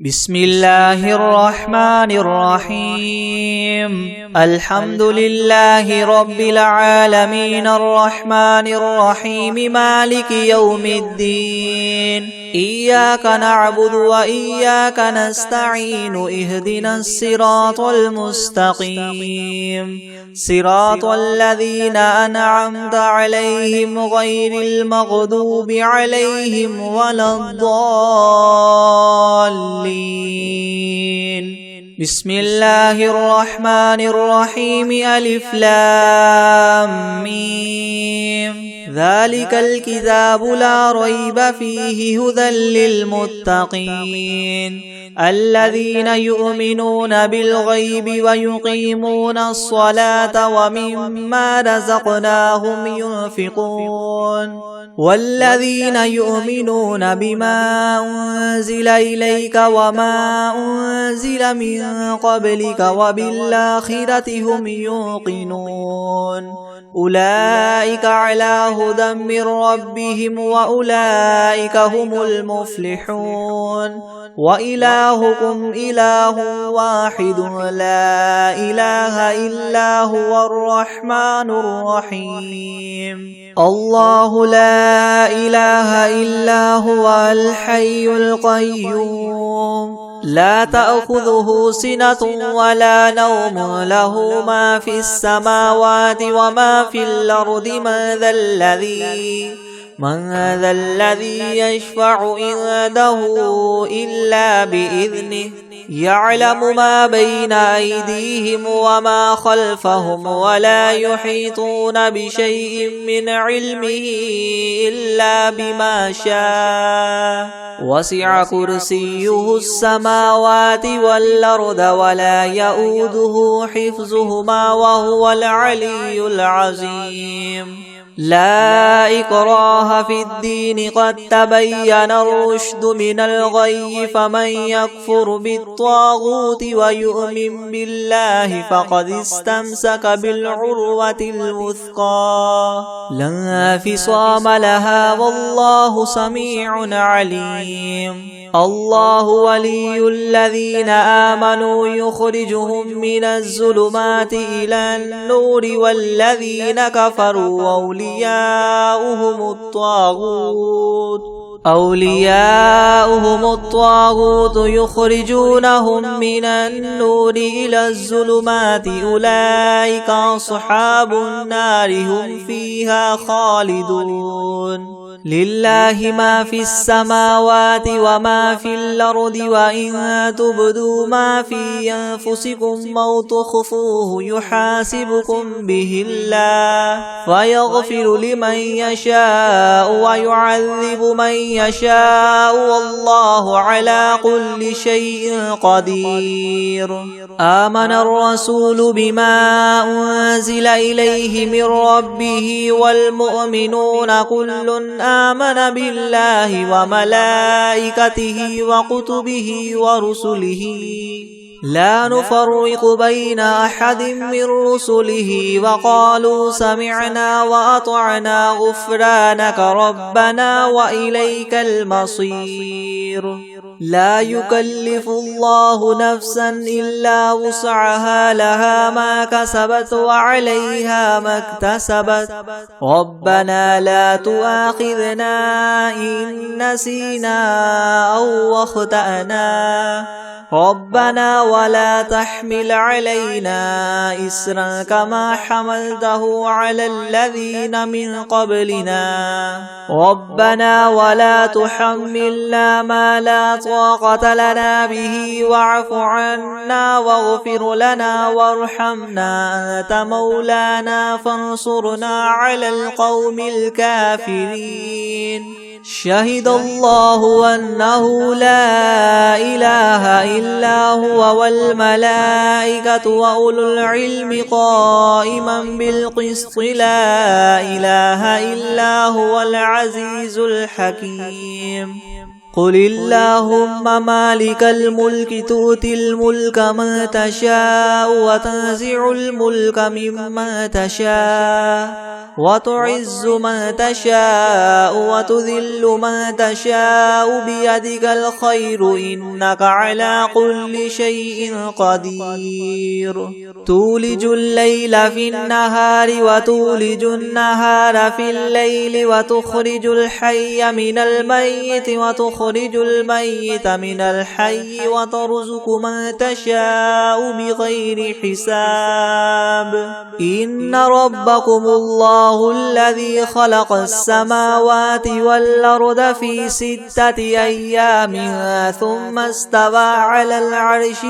بسم الله الرحمن الرحيم الحمد لله رب العالمين الرحمن الرحيم مالك يوم الدين إياك نعبد وإياك نستعين اهدنا الصراط المستقيم صراط الذين أنعمت عليهم غير المغضوب عليهم ولا الضالين. بسم الله الرحمن الرحيم ألف لام ميم ذلك الكتاب لا ريب فيه هدى للمتقين الذين يؤمنون بالغيب ويقيمون الصلاة ومما رزقناهم ينفقون والذين يؤمنون بما أنزل إليك وما أنزل من قبلك وبالآخرة هم يوقنون أولئك على هدى من ربهم وأولئك هم المفلحون وإلهكم إله واحد لا إله إلا هو الرحمن الرحيم الله لا إله إلا هو الحي القيوم لا تأخذه سنة ولا نوم له ما في السماوات وما في الأرض من ذا الذي يشفع عنده إلا بإذنه يعلم ما بين أيديهم وما خلفهم ولا يحيطون بشيء من علمه إلا بما شاء وسع كرسيه السماوات والأرض ولا يؤوده حفظهما وهو العلي العظيم لا إكراه في الدين قد تبين الرشد من الغي فمن يكفر بالطاغوت ويؤمن بالله فقد استمسك بالعروة الوثقى لا انفصام لها والله سميع عليم الله ولي الذين آمنوا يخرجهم من الظلمات إلى النور والذين كفروا أولياؤهم الطاغوت يخرجونهم من النور إلى الظلمات أولئك أصحاب النار هم فيها خالدون لله ما في السماوات وما في الأرض وإن تبدوا ما في أنفسكم أو تخفوه يحاسبكم به الله فيغفر لمن يشاء ويعذب من يشاء والله على كل شيء قدير آمن الرسول بما أنزل إليه من ربه والمؤمنون كل آمن بالله وملائكته وكتبه ورسله لا نفرق بين أحد من رسله وقالوا سمعنا وأطعنا غفرانك ربنا وإليك المصير لا يكلف الله نفسا إلا وسعها لها ما كسبت وعليها ما اكتسبت ربنا لا تؤاخذنا إن نسينا أو أخطأنا ربنا ولا تحمل علينا إسرا كما حملته على الذين من قبلنا ربنا ولا تحملنا ما لا طاقة لنا به واعف عنا واغفر لنا وارحمنا أنت مولانا فانصرنا على القوم الكافرين شهد الله أنه لا إله إلا هو والملائكة وأولو العلم قائما بالقسط لا إله إلا هو العزيز الحكيم قل اللهم مالك الملك تؤتي الملك من تشاء وتنزع الملك ممن تشاء وتعز من تشاء وتذل من تشاء بيدك الخير إنك على كل شيء قدير تولج الليل في النهار وتولج النهار في الليل وتخرج الحي من الميت وتخرج الميت من الحي وترزق من تشاء بغير حساب إن ربكم الله الذي خلق السماوات والأرض في 6 أيام ثم استوى على العرش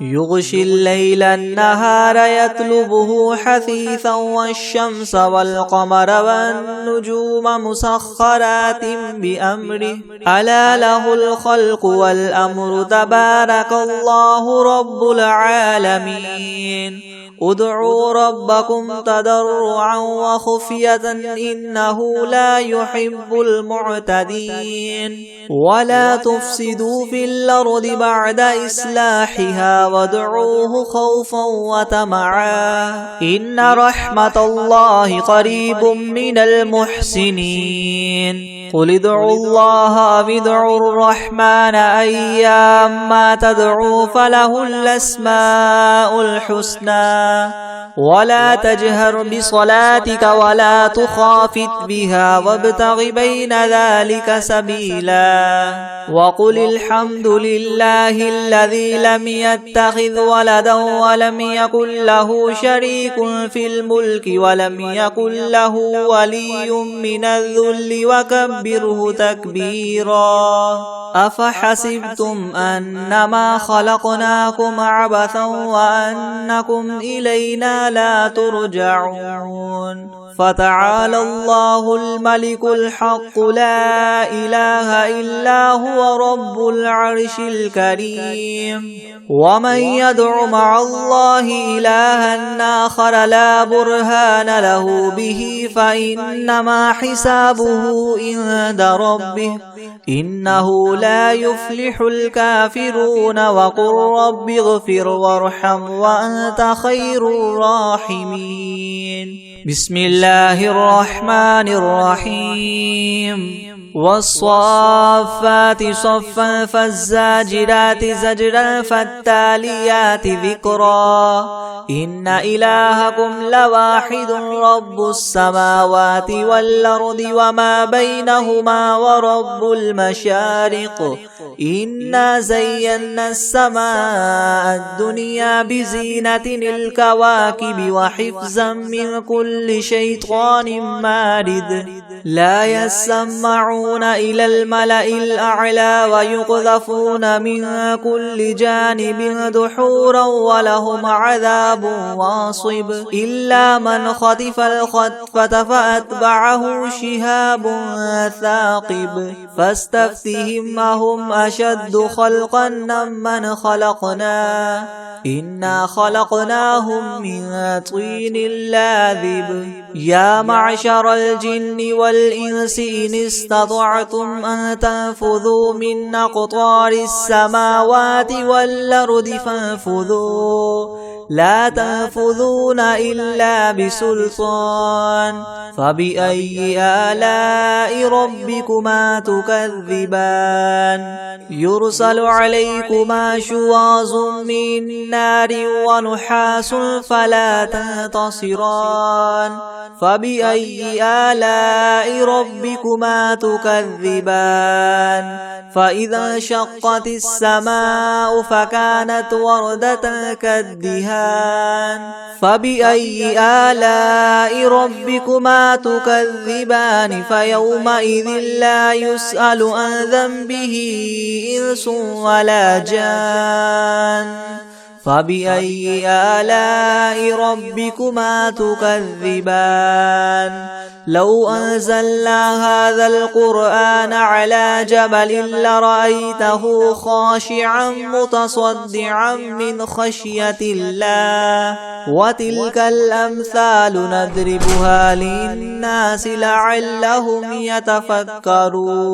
يغشي الليل النهار يطلبه حثيثا والشمس والقمر والنجوم مسخرات بأمره ألا له الخلق والأمر تبارك الله رب العالمين ادعوا ربكم تضرعا وخفية إنه لا يحب المعتدين ولا تفسدوا في الأرض بعد إصلاحها وادعوه خوفا وطمعا إن رحمة الله قريب من المحسنين قل ادعوا الله أو ادعوا الرحمن أيما تدعوا فله الأسماء الحسنى ولا تجهر بصلاتك ولا تخافت بها وابتغ بين ذلك سبيلا وقل الحمد لله الذي لم يتخذ ولدا ولم يكن له شريك في الملك ولم يكن له ولي من الذل وكبره تكبيرا أفحسبتم أنما خلقناكم عبثا وأنكم إلينا لا ترجعون فتعالى الله الملك الحق لا إله إلا هو رب العرش الكريم ومن يدع مع الله إلها آخر لا برهان له به فإنما حسابه عند ربه إنه لا يفلح الكافرون وقل رب اغفر وارحم وأنت خير الراحمين بسم الله الرحمن الرحيم والصافات صفا فالزاجرات زجرا فالتاليات ذكرا إن إلهكم لواحد رب السماوات والأرض وما بينهما ورب المشارق إنا زينا السماء الدنيا بزينة الكواكب وحفظا من كل شيطان مارد لا يسمعون إلى الملأ الأعلى ويقذفون من كل جانب دحورا ولهم عذاب واصب إلا من خطف الخطفة فأتبعه شهاب ثاقب فاستفتهم أهم أشد خلقا ممن خلقنا إنا خلقناهم من طين لاذب يا معشر الجن والإنس إن استطعتم أن تنفذوا من أقطار السماوات والأرض فانفذوا لا تنفذون إلا بسلطان فبأي آلاء ربكما تكذبان يرسل عليكما شواظ من نار ونحاس فلا تنتصران فبأي آلاء ربكما تكذبان فإذا انشقت السماء فكانت وردة كالدهان فبأي آلاء ربكما تكذبان فيومئذ لا يسأل عن ذنبه إنس ولا جان فبأي آلاء ربكما تكذبان لو أنزلنا هذا القرآن على جبل لرأيته خاشعا متصدعا من خشية الله وتلك الأمثال نضربها للناس لعلهم يتفكرون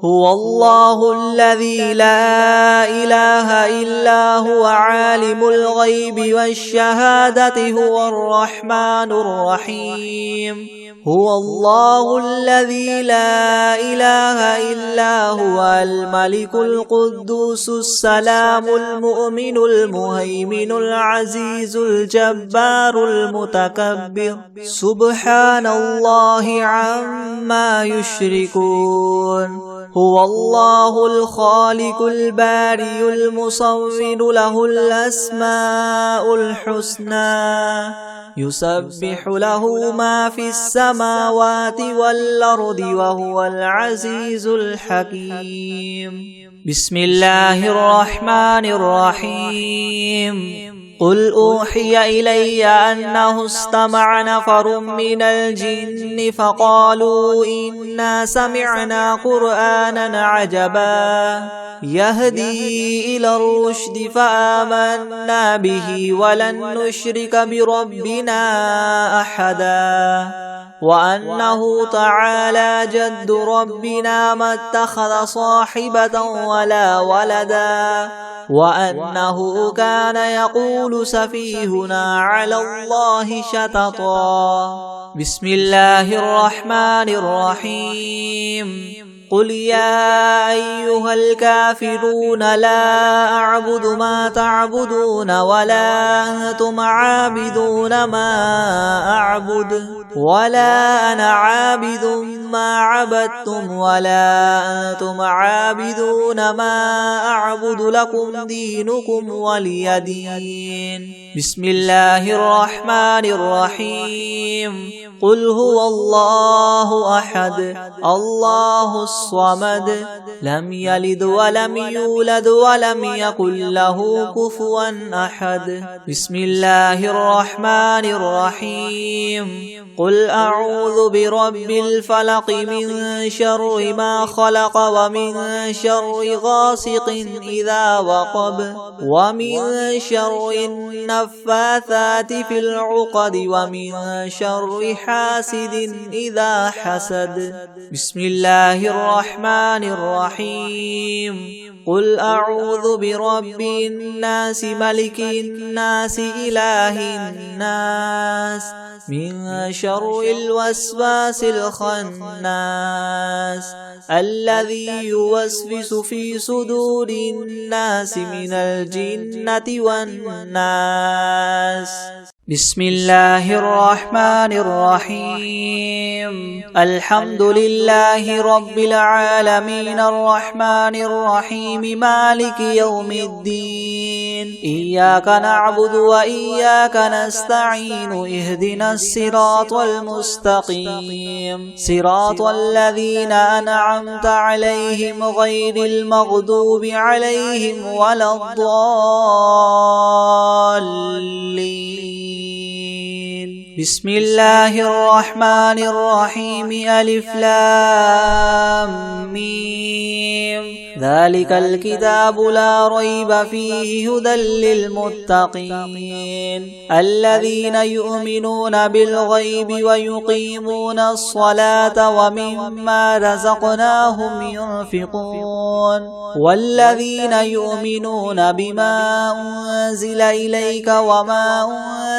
هو الله الذي لا إله إلا هو عالم الغيب والشهادة هو الرحمن الرحيم هو الله الذي لا إله إلا هو الملك القدوس السلام المؤمن المهيمن العزيز الجبار المتكبر سبحان الله عما يشركون هو الله الخالق البارئ المصور له الأسماء الحسنى يسبح له ما في السماوات والأرض وهو العزيز الحكيم بسم الله الرحمن الرحيم قل أوحي إلي أنه استمع نفر من الجن فقالوا إنا سمعنا قرآنا عجبا يهدي إلى الرشد فآمنا به ولن نشرك بربنا أحدا وأنه تعالى جد ربنا ما اتخذ صاحبة ولا ولدا وأنه كان يقول سفيهنا على الله شططا بسم الله الرحمن الرحيم قل يا أيها الكافرون لا أعبد ما تعبدون ولا أنتم عابدون ما أعبد ولا أنا عابد ما عبدتم ولا أنتم عابدون ما أعبد لكم دينكم ولي دين بسم الله الرحمن الرحيم قل هو الله أحد الله الصمد لم يلد ولم يولد ولم يكن له كفوا أحد بسم الله الرحمن الرحيم قل أعوذ برب الفلق من شر ما خلق ومن شر غاسق إذا وقب ومن شر النفاثات في العقد ومن شر حاسد إذا حسد بسم الله الرحمن الرحيم قل أعوذ برب الناس ملك الناس إله الناس من شر الوسواس الخناس الذي يوسوس في صدور الناس من الجنة والناس بسم الله الرحمن الرحيم الحمد لله رب العالمين الرحمن الرحيم مالك يوم الدين إياك نعبد وإياك نستعين اهدنا الصراط المستقيم صراط الذين أنعمت عليهم غير المغضوب عليهم ولا الضالين بسم الله الرحمن الرحيم ألف لام ميم ذلك الكتاب لا ريب فيه هدى للمتقين الذين يؤمنون بالغيب ويقيمون الصلاة ومما رزقناهم ينفقون والذين يؤمنون بما أنزل إليك وما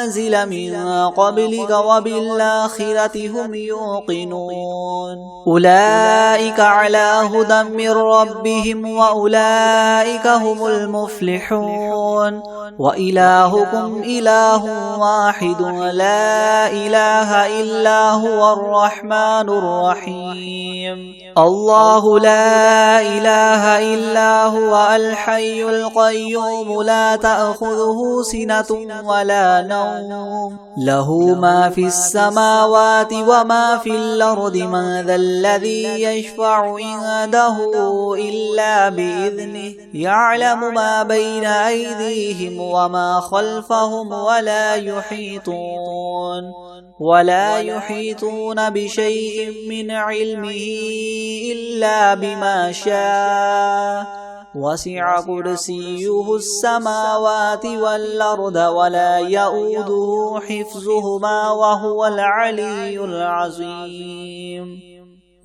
أنزل من قبلك وبالآخرة هم يوقنون أولئك على هدى من ربهم وأولئك هم المفلحون وإلهكم إله واحد لا إله إلا هو الرحمن الرحيم الله لا إله إلا هو الحي القيوم لا تأخذه سنة ولا نوم له ما في السماوات وما في الأرض من ذا الذي يشفع عنده إلا بإذنه يعلم ما بين أيديهم وما خلفهم ولا يحيطون بشيء من علمه إلا بما شاء وسع كرسيه السماوات والأرض ولا يؤوده حفظهما وهو العلي العظيم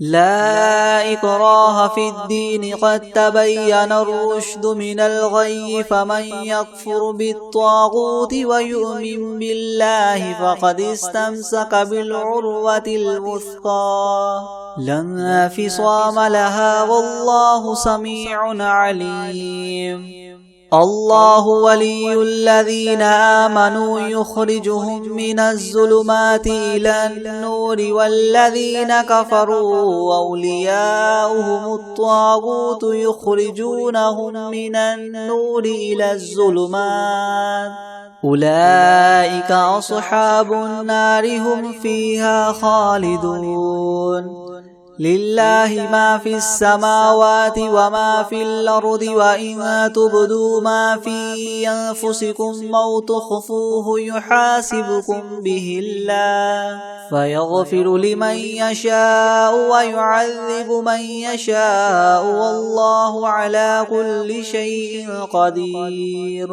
لا إكراه في الدين قد تبين الرشد من الغي فمن يكفر بالطاغوت ويؤمن بالله فقد استمسك بالعروة الوثقى لا انفصام لها والله سميع عليم الله ولي الذين آمنوا يخرجهم من الظلمات إلى النور والذين كفروا أولياؤهم الطاغوت يخرجونهم من النور إلى الظلمات أولئك أصحاب النار هم فيها خالدون لله ما في السماوات وما في الأرض وإن تبدوا ما في أنفسكم أو تخفوه يحاسبكم به الله فيغفر لمن يشاء ويعذب من يشاء والله على كل شيء قدير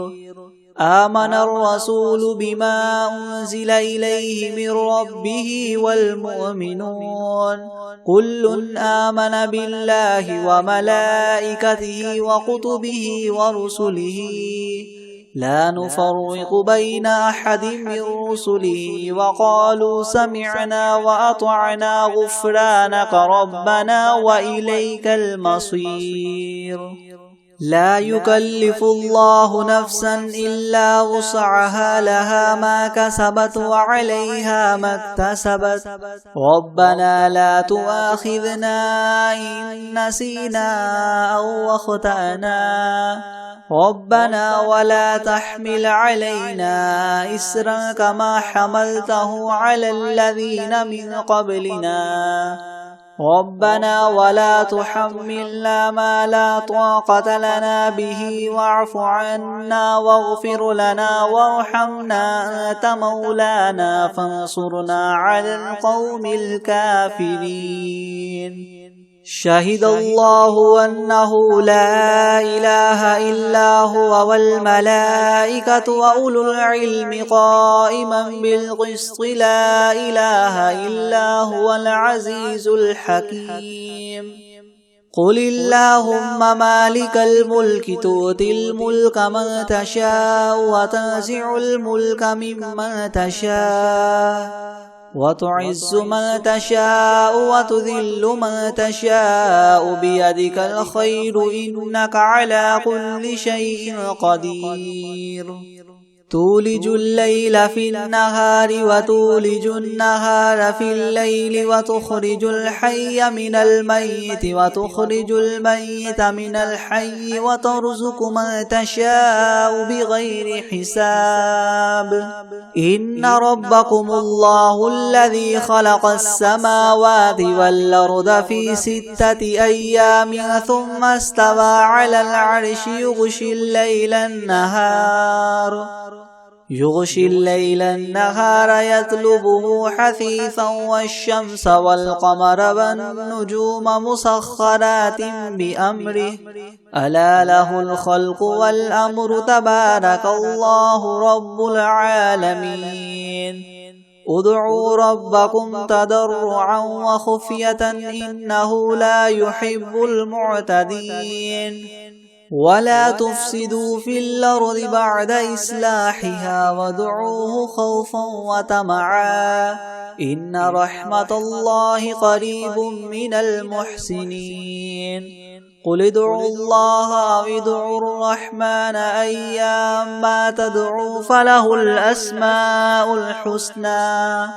آمن الرسول بما أنزل إليه من ربه والمؤمنون كل آمن بالله وملائكته وكتبه ورسله لا نفرق بين أحد من رسله وقالوا سمعنا وأطعنا غفرانك ربنا وإليك المصير لا يكلف الله نفسا إلا وسعها لها ما كسبت وعليها ما اكتسبت ربنا لا تؤاخذنا إن نسينا أو أخطأنا ربنا ولا تحمل علينا إسرا كما حملته على الذين من قبلنا ربنا ولا تحملنا ما لا طاقة لنا به واعف عنا واغفر لنا وارحمنا أنت مولانا فانصرنا على القوم الكافرين شهد الله أنه لا إله إلا هو والملائكة وأولو العلم قائما بالقسط لا إله إلا هو العزيز الحكيم قل اللهم مالك الملك تؤتي الملك من تشاء وتنزع الملك ممن تشاء وتعز من تشاء وتذل من تشاء بيدك الخير إنك على كل شيء قدير تولج الليل في النهار وتولج النهار في الليل وتخرج الحي من الميت وتخرج الميت من الحي وترزق من تشاء بغير حساب إن ربكم الله الذي خلق السماوات والأرض في 6 أيام ثم استوى على العرش يغشي الليل النهار يطلبه حثيثا والشمس والقمر والنجوم مسخرات بأمره ألا له الخلق والأمر تبارك الله رب العالمين ادعوا ربكم تضرعا وخفية إنه لا يحب المعتدين ولا تفسدوا في الأرض بعد إصلاحها وادعوه خوفا وطمعا إن رحمة الله قريب من المحسنين قل ادعوا الله أو ادعوا الرحمن أيما تدعوا فله الأسماء الحسنى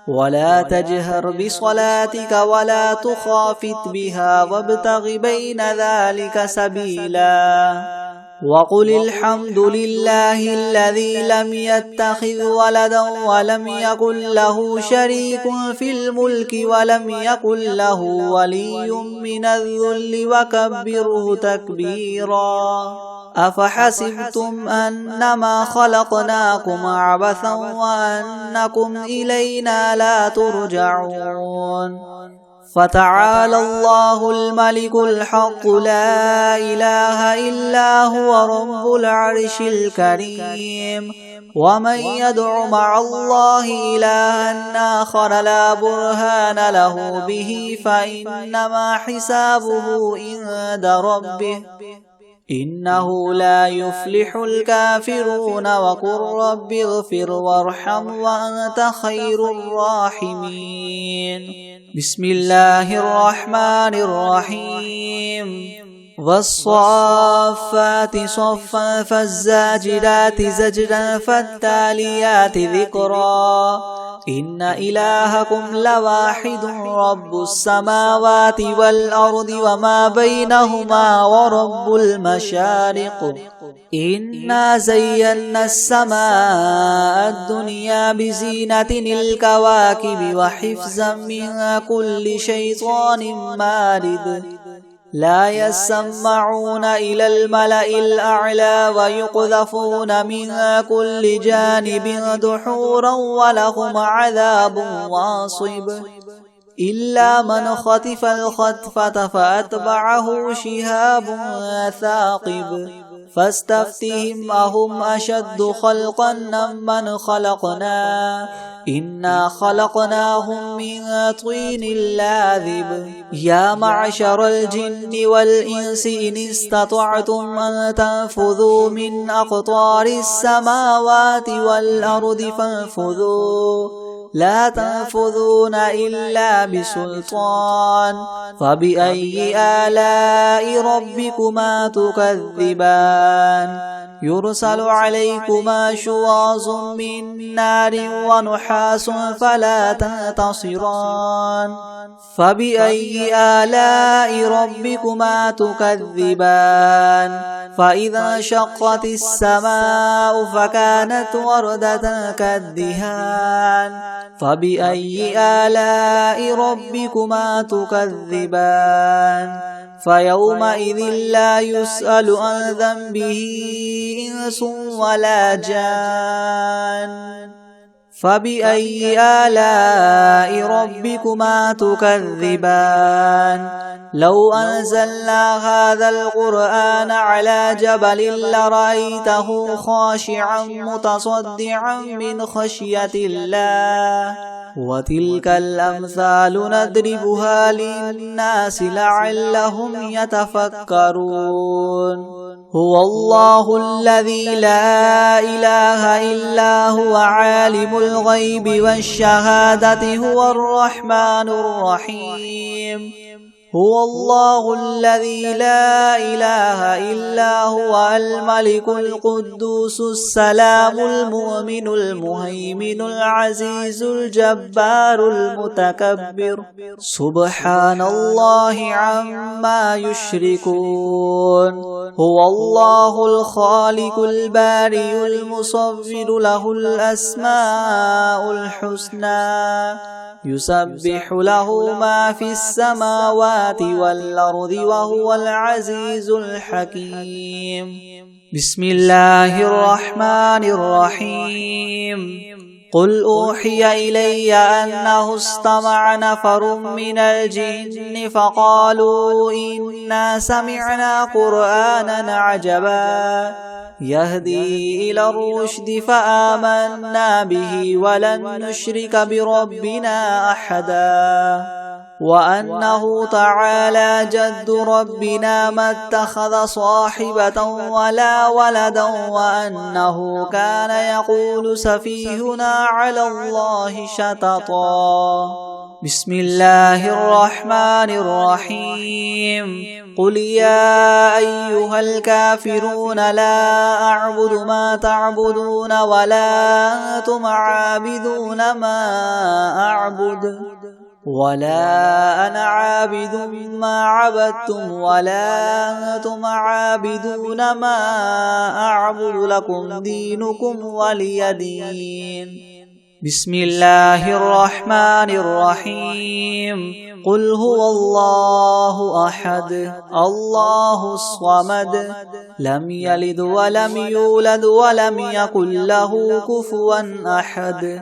ولا تجهر بصلاتك ولا تخافت بها وابتغ بين ذلك سبيلا وقل الحمد لله الذي لم يتخذ ولدا ولم يكن له شريك في الملك ولم يكن له ولي من الذل وكبره تكبيرا أفحسبتم أنما خلقناكم عبثا وأنكم إلينا لا ترجعون فتعالى الله الملك الحق لا إله إلا هو رب العرش الكريم ومن يدع مع الله إلها آخر لا برهان له به فإنما حسابه عند ربه إنه لا يفلح الكافرون وقل رب اغفر وارحم وأنت خير الراحمين بسم الله الرحمن الرحيم والصافات صفا فالزاجرات زجرا فالتاليات ذكرا إن إلهكم لواحد رب السماوات والأرض وما بينهما ورب المشارق إنا زينا السماء الدنيا بزينة الكواكب وحفظا من كل شيطان مارد لا يسمعون إلى الملأ الأعلى ويقذفون من كل جانب دحورا ولهم عذاب واصب إلا من خطف الخطفة فأتبعه شهاب ثاقب فاستفتهم أهم أشد خلقا من خلقنا إنا خلقناهم من طين لاذب يا معشر الجن والإنس إن استطعتم أن تنفذوا من أقطار السماوات والأرض فانفذوا لا تنفذون إلا بسلطان فبأي آلاء ربكما تكذبان يرسل عليكما شواظ من نار ونحاس فلا تنتصران فبأي آلاء ربكما تكذبان فإذا انشقت السماء فكانت وردة كالدهان فبأي آلاء ربكما تكذبان فيومئذ لا يسأل عن ذنبه إنس ولا جان فبأي آلاء ربكما تكذبان لو أنزلنا هذا القرآن على جبل لرأيته خاشعا متصدعا من خشية الله وتلك الأمثال نضربها للناس لعلهم يتفكرون هو الله الذي لا إله إلا هو عالم الغيب والشهادة هو الرحمن الرحيم هو الله الذي لا إله إلا هو الملك القدوس السلام المؤمن المهيمن العزيز الجبار المتكبر سبحان الله عما يشركون هو الله الخالق البارئ المصور له الأسماء الحسنى يسبح له ما في السماوات والأرض وهو العزيز الحكيم بسم الله الرحمن الرحيم قل أوحي إلي أنه استمع نفر من الجن فقالوا إنا سمعنا قرآنا عجبا يهدي إلى الرشد فآمنا به ولن نشرك بربنا أحدا وأنه تعالى جد ربنا ما اتخذ صاحبة ولا ولدا وأنه كان يقول سفيهنا على الله شططا بسم الله الرحمن الرحيم قل يا أيها الكافرون لا أعبد ما تعبدون ولا أنتم عابدون ما أعبد ولا أنا عابد ما عبدتم ولا أنتم عابدون ما أعبد لكم دينكم ولي دين بسم الله الرحمن الرحيم قل هو الله أحد الله الصمد لم يلد ولم يولد ولم يكن له كفوا أحد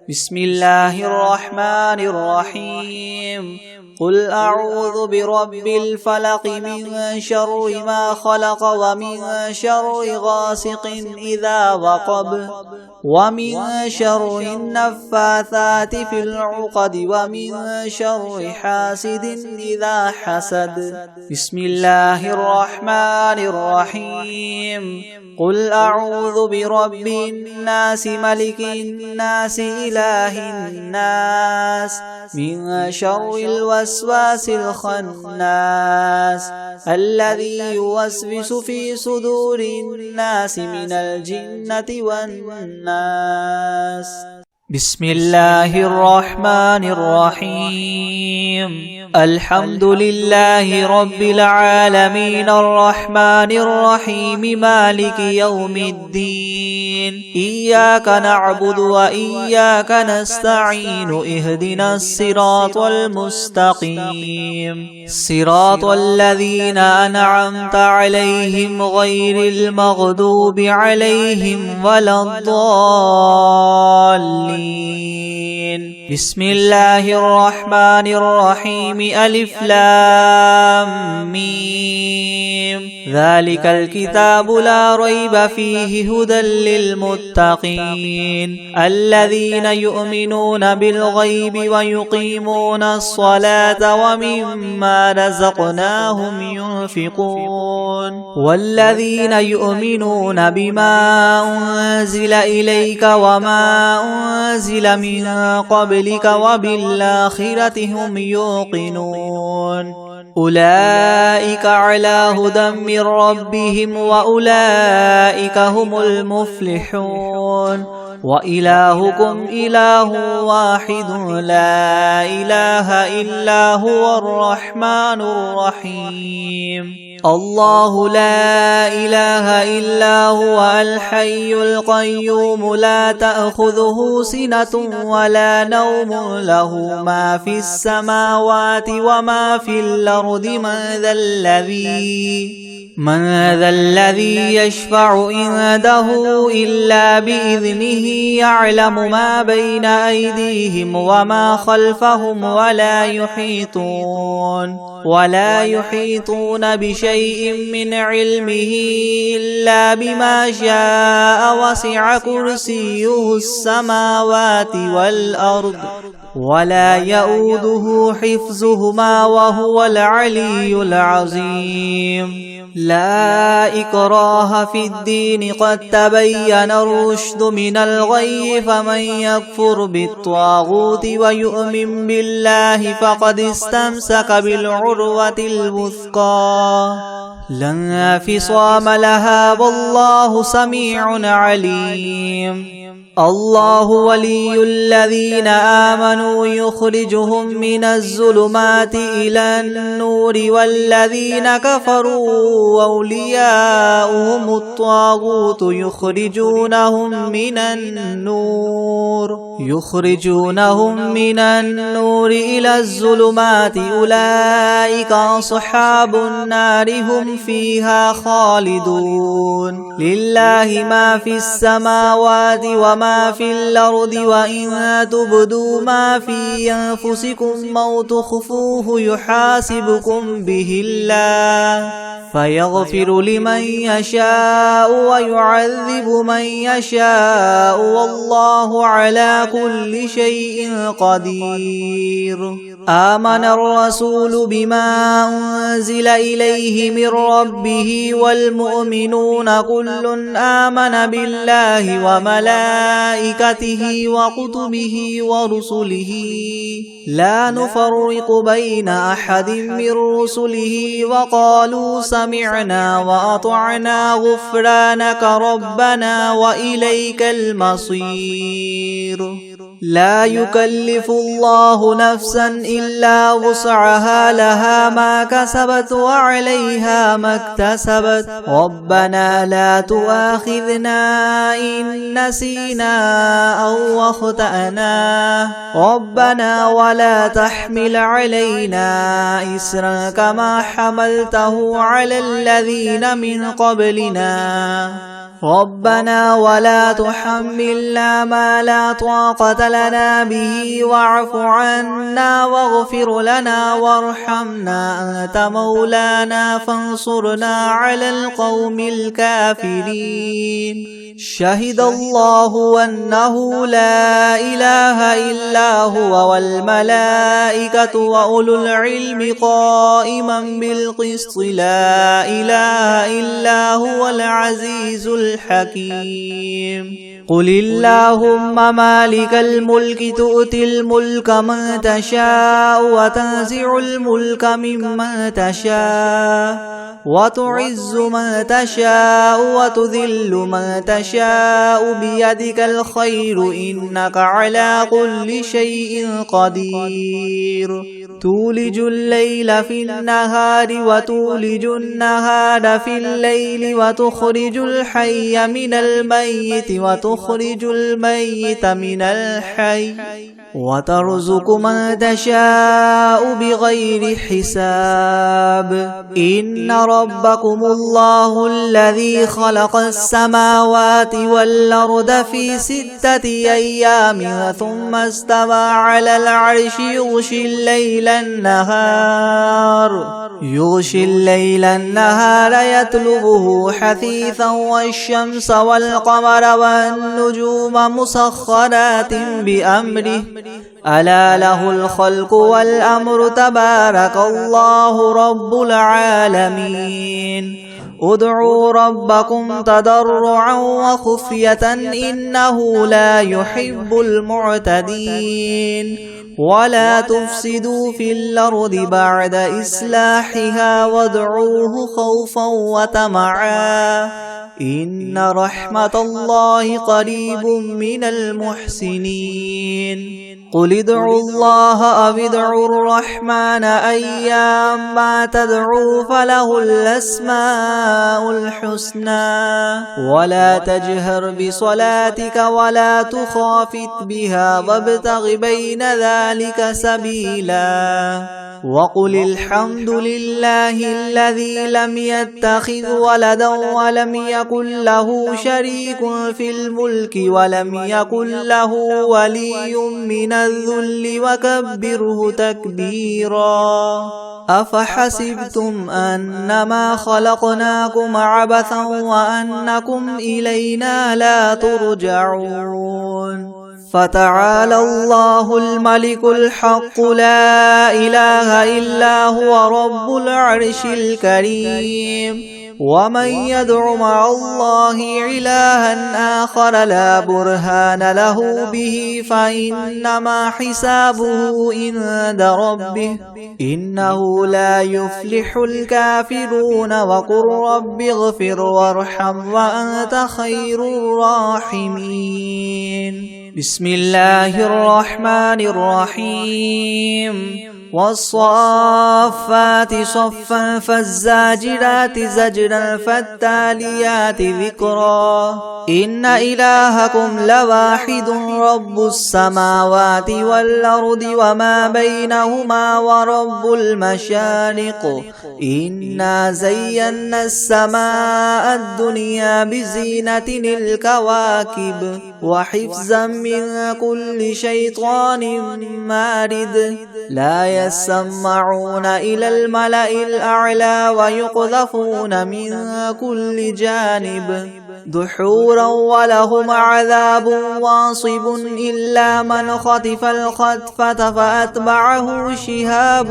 بسم الله الرحمن الرحيم قل أعوذ برب الفلق من شر ما خلق ومن شر غاسق إذا وقب ومن شر النفاثات في العقد ومن شر حاسد إذا حسد. بسم الله الرحمن الرحيم. قل أعوذ برب الناس ملك الناس إله الناس من شر الوسواس الخناس الذي يوسوس في صدور الناس من الجنة والناس. بسم الله الرحمن الرحيم. الحمد لله رب العالمين الرحمن الرحيم مالك يوم الدين. إياك نعبد وإياك نستعين. اهدنا الصراط المستقيم صراط الذين أنعمت عليهم غير المغضوب عليهم ولا الضالين. بسم الله الرحمن الرحيم. ألف لام ميم. ذلك الكتاب لا ريب فيه هدى للمتقين الذين يؤمنون بالغيب ويقيمون الصلاة ومما رزقناهم ينفقون والذين يؤمنون بما أنزل إليك وما أنزل من قبلك وبالآخرة هم يوقنون أولئك على هدى من ربهم وأولئك هم المفلحون. وإلهكم إله واحد لا إله إلا هو الرحمن الرحيم. الله لا إله إلا هو الحي القيوم لا تأخذه سنة ولا نوم له ما في السماوات وما في الأرض. من ذا الذي يشفع عنده إلا بإذنه يعلم ما بين أيديهم وما خلفهم ولا يحيطون بشيء من علمه إلا بما شاء. وسع كرسيه السماوات والأرض ولا يؤوده حفظهما وهو العلي العظيم. لا إكراه في الدين قد تبين الرشد من الغي فمن يكفر بالطاغوت ويؤمن بالله فقد استمسك بالعروة الوثقى لا انفصام لها والله سميع عليم. الله ولي الذين آمنوا يخرجهم من الظلمات إلى النور والذين كفروا أولياؤهم الطاغوت يخرجونهم من النور إلى الظلمات أولئك أصحاب النار هم فيها خالدون. لله ما في السماوات وما في الأرض وإن تبدوا ما في أنفسكم أو تخفوه يحاسبكم به الله فيغفر لمن يشاء ويعذب من يشاء والله على كل شيء قدير. آمن الرسول بما أنزل إليه من ربه والمؤمنون كل آمن بالله وملائكته وكتبه ورسله لا نفرق بين أحد من رسله وقالوا سمعنا وأطعنا غفرانك ربنا وإليك المصير. لا يكلف الله نفسا إلا وسعها لها ما كسبت وعليها ما اكتسبت ربنا لا تؤاخذنا إن نسينا أو أخطأنا ربنا ولا تحمل علينا إسرا كما حملته على الذين من قبلنا ربنا ولا تحملنا ما لا طاقة لنا به واعف عنا واغفر لنا وارحمنا أنت مولانا فانصرنا على القوم الكافرين شهد الله أنه لا إله إلا هو والملائكة وأولو العلم قائما بالقسط لا إله إلا هو العزيز الحكيم قل اللهم مالك الملك تؤتي الملك من تشاء وتنزع الملك ممن تشاء وتعز من تشاء وتذل من تشاء بيدك الخير إنك على كل شيء قدير تولج الليل في النهار وتولج النهار في الليل وتخرج الحي من الميت وتخرج الميت من الحي وترزق من تشاء بغير حساب إن ربكم الله الذي خلق السماوات والأرض في 6 أيام ثم استوى على العرش يغشي الليل النهار يطلبه حثيثا والشمس والقمر والنجوم مسخرات بأمره ألا له الخلق والأمر تبارك الله رب العالمين ادعوا ربكم تضرعا وخفية إنه لا يحب المعتدين ولا تفسدوا في الأرض بعد إصلاحها وادعوه خوفا وطمعا إن رحمة الله قريب من المحسنين قل ادعوا الله أو ادعوا الرحمن أيما تدعوا فله الأسماء الحسنى ولا تجهر بصلاتك ولا تخافت بها وابتغ بين ذلك سبيلا وقل الحمد لله الذي لم يتخذ ولدا ولم يكن له شريك في الملك ولم يكن له ولي من الذل وكبره تكبيرا أفحسبتم أنما خلقناكم عبثا وأنكم إلينا لا ترجعون فتعالى الله الملك الحق لا إله إلا هو رب العرش الكريم ومن يدع مع الله إلها آخر لا برهان له به فإنما حسابه عند ربه إنه لا يفلح الكافرون وقل رب اغفر وارحم وأنت خير الراحمين بسم الله الرحمن الرحيم والصافات صفا فالزاجرات زجرا فالتاليات ذكرا إن إلهكم لواحد رب السماوات والأرض وما بينهما ورب المشارق إنا زينا السماء الدنيا بزينة الكواكب وحفظا من كل شيطان مارد لا يسمعون إلى الملأ الأعلى ويقذفون من كل جانب دحورا ولهم عذاب واصب إلا من خطف الخطفة فأتبعه شهاب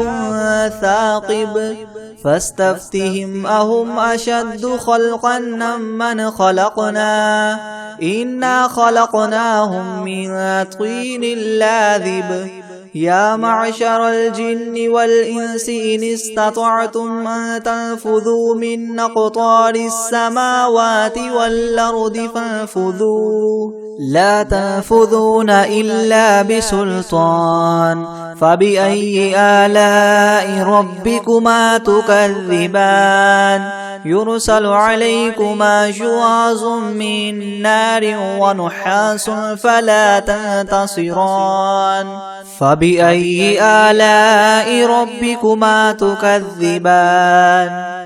ثاقب فاستفتهم أهم أشد خلقا من خلقنا إنا خلقناهم من طين لاذب يا معشر الجن والإنس إن استطعتم أن تنفذوا من أقطار السماوات والأرض فانفذوا لا تنفذون إلا بسلطان فبأي آلاء ربكما تكذبان يرسل عليكما شواظ من نار ونحاس فلا تنتصران فبأي آلاء ربكما تكذبان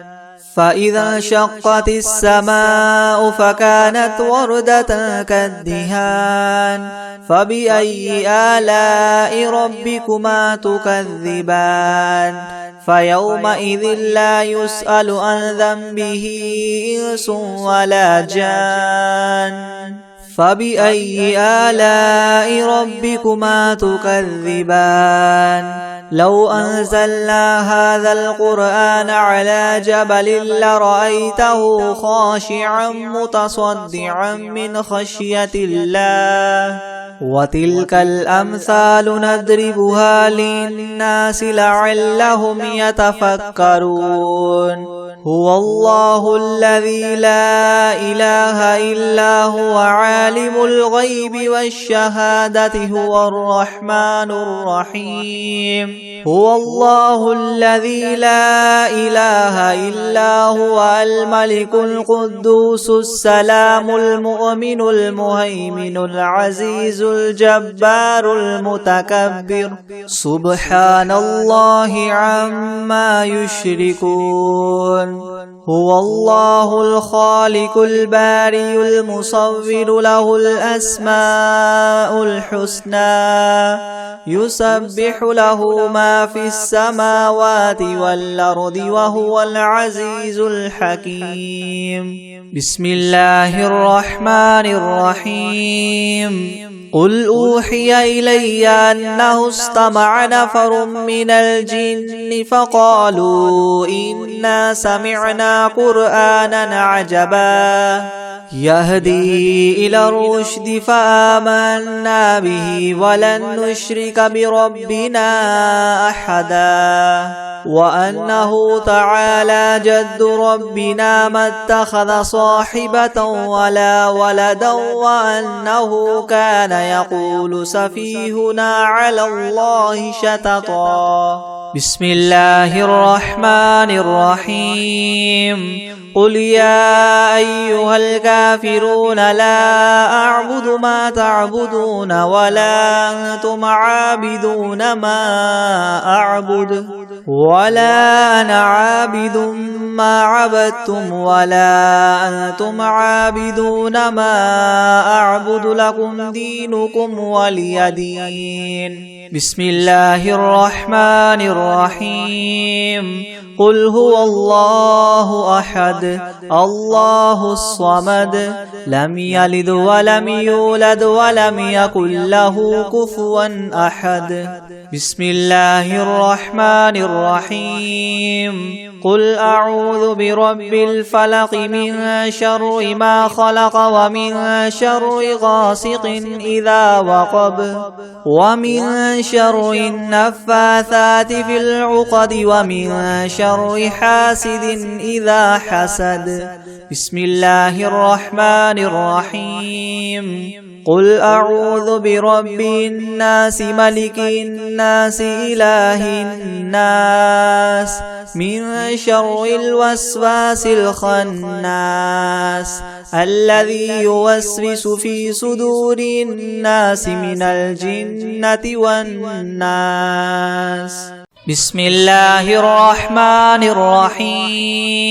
فإذا انشقت السماء فكانت وردة كالدهان فبأي آلاء ربكما تكذبان فيومئذ لا يسأل عن ذنبه إنس ولا جان فبأي آلاء ربكما تكذبان لو أنزلنا هذا القرآن على جبل لرأيته خاشعا متصدعا من خشية الله وتلك الأمثال نضربها للناس لعلهم يتفكرون هو الله الذي لا إله إلا هو عالم الغيب والشهادة هو الرحمن الرحيم هو الله الذي لا إله إلا هو الملك القدوس السلام المؤمن المهيمن العزيز الجبار المتكبر سبحان الله عما يشركون هو الله الخالق البارئ المصور له الأسماء الحسنى يسبح له ما في السماوات والأرض وهو العزيز الحكيم بسم الله الرحمن الرحيم قل أوحي إلي أنه استمع نفر من الجن فقالوا إنا سمعنا قرآنا عجبا يهدي إلى الرشد فآمنا به ولن نشرك بربنا أحدا وأنه تعالى جد ربنا ما اتخذ صاحبة ولا ولدا وأنه كان يقول سفيهنا على الله شططا بسم الله الرحمن الرحيم قل يا أيها الكافرون لا أعبد ما تعبدون ولا أنتم عابدون ما أعبد ولا أنا عابد ما عبدتم ولا أنتم عابدون ما أعبد لكم دينكم ولي دين بسم الله الرحمن الرحيم قل هو الله أحد الله الصمد لم يلد ولم يولد ولم يكن له كفوا أحد بسم الله الرحمن الرحيم قل أعوذ برب الفلق من شر ما خلق ومن شر غاسق إذا وقب ومن شر النفاثات في العقد ومن شر حاسد إذا حسد بسم الله الرحمن الرحيم قل أعوذ برب الناس ملك الناس إله الناس من شر الوسواس الخناس الذي يوسوس في صدور الناس من الجنة والناس بسم الله الرحمن الرحيم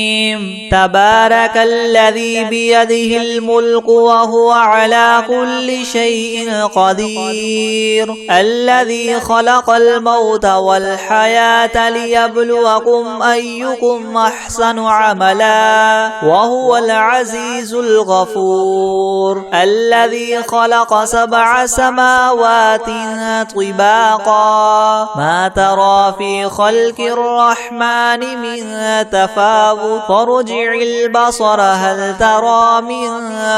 تبارك الذي بيده الملك وهو على كل شيء قدير الذي خلق الموت والحياة ليبلوكم أيكم أحسن عملا وهو العزيز الغفور الذي خلق 7 سماوات طباقا ما ترى في خلق الرحمن من تفاوت فارجع البصر هل ترى من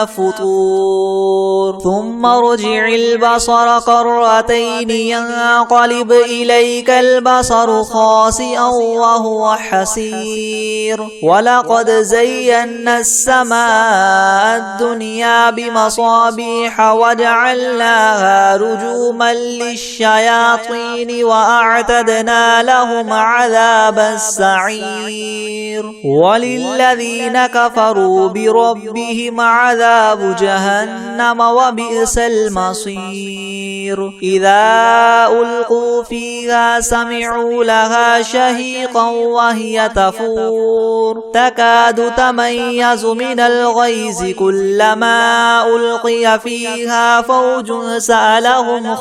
فطور ثم ارجع البصر كرتين ينقلب إليك البصر خاسئا وهو حسير ولقد زينا السماء الدنيا بمصابيح وجعلناها رجوما للشياطين وأعتدنا لهم عذاب السعير وللذين كفروا بربهم عذاب جهنم وبئس المصير إذا ألقوا فيها سمعوا لها شهيقا وهي تفور تكاد تميز من الغيظ كلما ألقي فيها فوج سألهم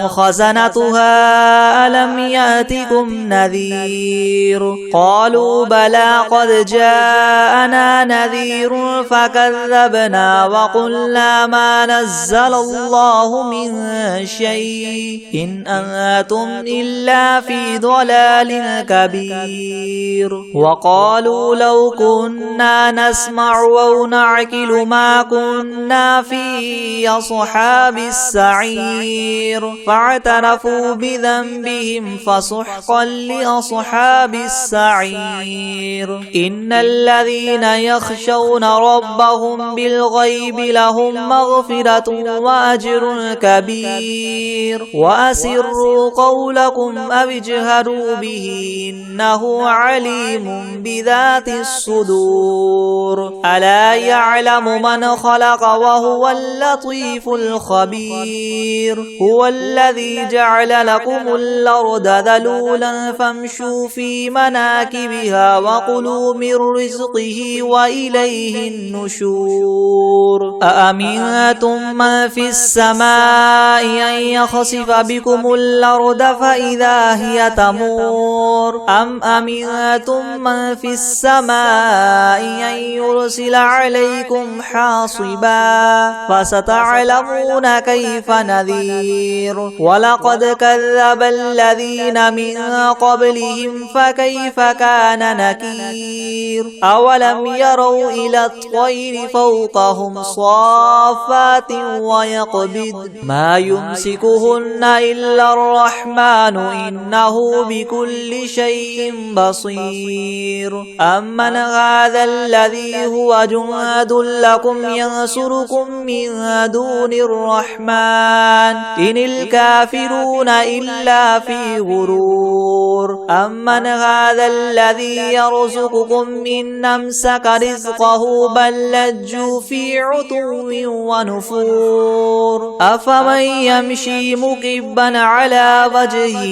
خزنتها ألم يأتكم نذير قالوا بلى قد جاءنا نذير فكذبنا وقلنا ما نزل الله من شيء إن أنتم إلا في ضلال كبير وقالوا لو كنا نسمع أو نعقل ما كنا في أصحاب السعير فاعترفوا بذنبهم فسحقا لأصحاب السعير إن الذين يخشون ربهم بالغيب لهم مغفرة وأجر كبير وأسروا قولكم أو اجهروا به إنه عليم بذات الصدور ألا يعلم من خلق وهو اللطيف الخبير هو الذي جعل لكم الأرض ذلولا فامشوا في مناكبها وكلوا من رزقه وإليه النشور أأمنتم من في السماء أن يخسف بكم الأرض فإذا هي تمور أم أمنتم من في السماء أن يرسل عليكم حاصبا فستعلمون كيف نذير ولقد كذب الذين من قبلهم فكيف كان نكير أولم يروا إلى الطير فوقهم صافات ويقبض ما يمسكهن إلا الرحمن إنه بكل شيء بصير أمن هذا الذي هو جند لكم ينصركم من دون الرحمن إن الكافرون إلا في غرور أمن هذا الذي يرزقكم إن أمسك رزقه بل لجوا في عتو ونفور أفمن يمشي مكبا على وجهه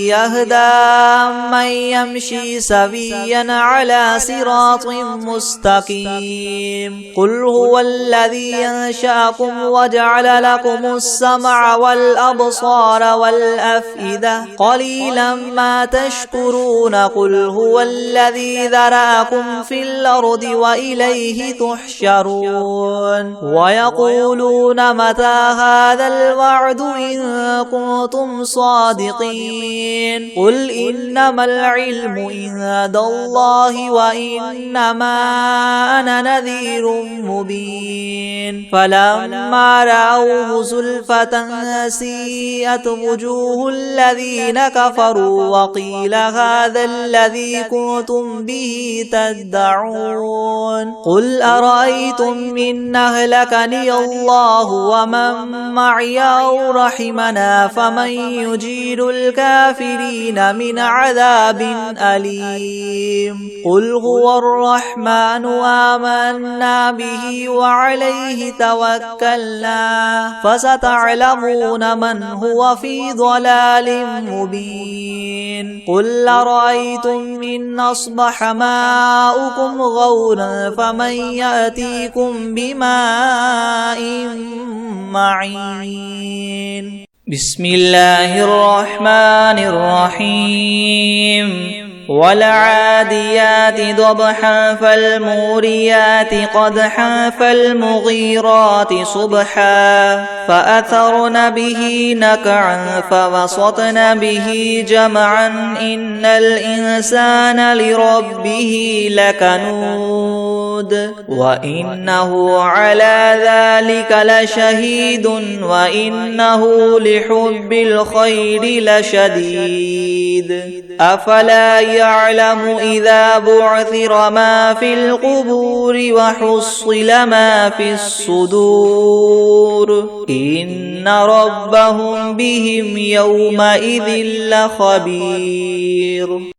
يهدى من يمشي سويا على صراط مستقيم قل هو الذي أنشأكم وجعل لكم السمع والأبصار والأفئدة قليلا ما تشكرون قل هو الذي ذرأكم في الأرض وإليه تحشرون ويقولون متى هذا الوعد إن كنتم صادقين قل إنما العلم عند الله وإنما أنا نذير مبين فلما رأوه زلفة سيئت وجوه الذين كفروا وقيل هذا الذي كنتم به تدعون قل أرأيتم إن أهلكني الله ومن معي أو رحمنا فمن يجير الكافرين من عذاب أليم قل هو الرحمن آمنا به وعليه توكلنا فستعلمون من هو في ضلال مبين قل أرأيتم إن أصبح ماؤكم غورا فمن يأتيكم بماء معين بسم الله الرحمن الرحيم والعاديات ضبحا فالموريات قدحا فالمغيرات صبحا فأثرن به نقعا فوسطن به جمعا إن الإنسان لربه لكنود وإنه على ذلك لشهيد وإنه لحب الخير لشديد أفلا يعلم إذا بعثر ما في القبور وحصل ما في الصدور إن ربهم بهم يومئذ لخبير.